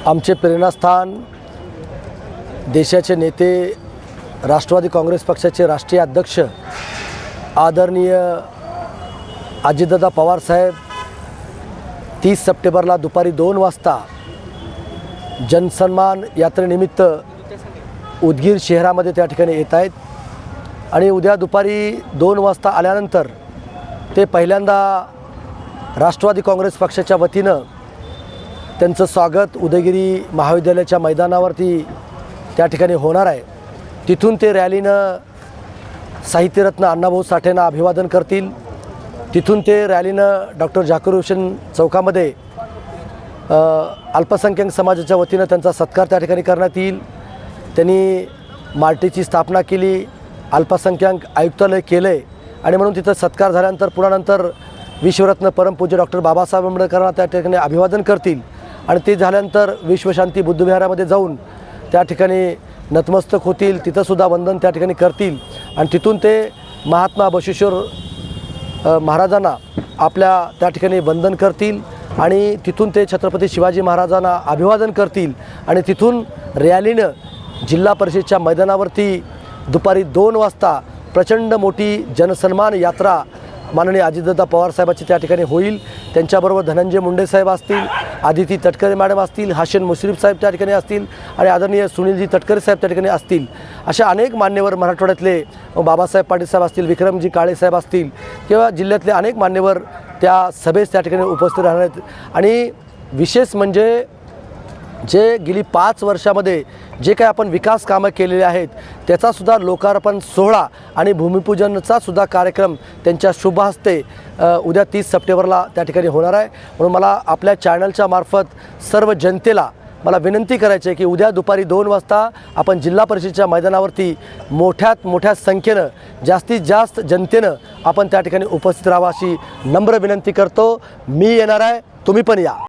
आमचे प्रेरणास्थान देशाचे नेते राष्ट्रवादी काँग्रेस पक्षाचे राष्ट्रीय अध्यक्ष आदरणीय अजितदादा पवार साहेब 30 सप्टेंबरला दुपारी 2 वाजता जनसन्मान यात्रेनिमित्त उदगीर शहरामध्ये त्या ठिकाणी येत आहेत आणि उद्या दुपारी 2 वाजता आल्यानंतर ते पहिल्यांदा राष्ट्रवादी काँग्रेस पक्षाच्या वतीनं त्यांचं स्वागत उदयगिरी महाविद्यालयाच्या मैदानावरती त्या ठिकाणी होणार आहे। तिथून ते रॅलीनं साहित्यरत्न अण्णाभाऊ साठेंना अभिवादन करतील। तिथून ते रॅलीनं डॉक्टर झाकीर हुसेन चौकामध्ये अल्पसंख्याक समाजाच्या वतीनं त्यांचा सत्कार त्या ठिकाणी करण्यात येईल। त्यांनी मार्टीची स्थापना केली, अल्पसंख्याक आयुक्तालय केलं आहे आणि म्हणून तिथं सत्कार झाल्यानंतर पुन्हा नंतर विश्वरत्न परमपूज्य डॉक्टर बाबासाहेब आंबेडकरांना त्या ठिकाणी अभिवादन करतील आणि ते झाल्यानंतर विश्वशांती बुद्धविहारामध्ये जाऊन त्या ठिकाणी नतमस्तक होतील, तिथंसुद्धा वंदन त्या ठिकाणी करतील आणि तिथून ते महात्मा बसवेश्वर महाराजांना आपल्या त्या ठिकाणी वंदन करतील आणि तिथून ते छत्रपती शिवाजी महाराजांना अभिवादन करतील आणि तिथून रॅलीनं जिल्हा परिषदेच्या मैदानावरती दुपारी 2 वाजता प्रचंड मोठी जनसन्मान यात्रा माननीय अजितदादा पवार साहेबांची त्या ठिकाणी होईल। त्यांच्याबरोबर धनंजय मुंडे साहेब असतील, आदिती तटकरे मॅडम असतील, हाशन मुश्रीफ साहेब त्या ठिकाणी असतील आणि आदरणीय सुनीलजी तटकरे साहेब त्या ठिकाणी असतील। अशा अनेक मान्यवर मराठवाड्यातले बाबासाहेब पाटील साहेब असतील, विक्रमजी काळे साहेब असतील किंवा जिल्ह्यातले अनेक मान्यवर त्या सभेस त्या ठिकाणी उपस्थित राहणार आहेत आणि विशेष म्हणजे जे गेली 5 वर्षामध्ये जे काही आपण विकास कामं केलेले आहेत त्याचासुद्धा लोकार्पण सोहळा आणि भूमिपूजनचा सुद्धा कार्यक्रम त्यांच्या शुभ हस्ते उद्या 30 सप्टेंबरला त्या ठिकाणी होणार आहे। म्हणून मला आपल्या चॅनलच्या मार्फत सर्व जनतेला मला विनंती करायची आहे की उद्या दुपारी 2 वाजता आपण जिल्हा परिषदेच्या मैदानावरती मोठ्यात मोठ्या संख्येनं जास्तीत जास्त जनतेनं आपण त्या ठिकाणी उपस्थित राहावं अशी नम्र विनंती करतो। मी येणार आहे, तुम्ही पण या।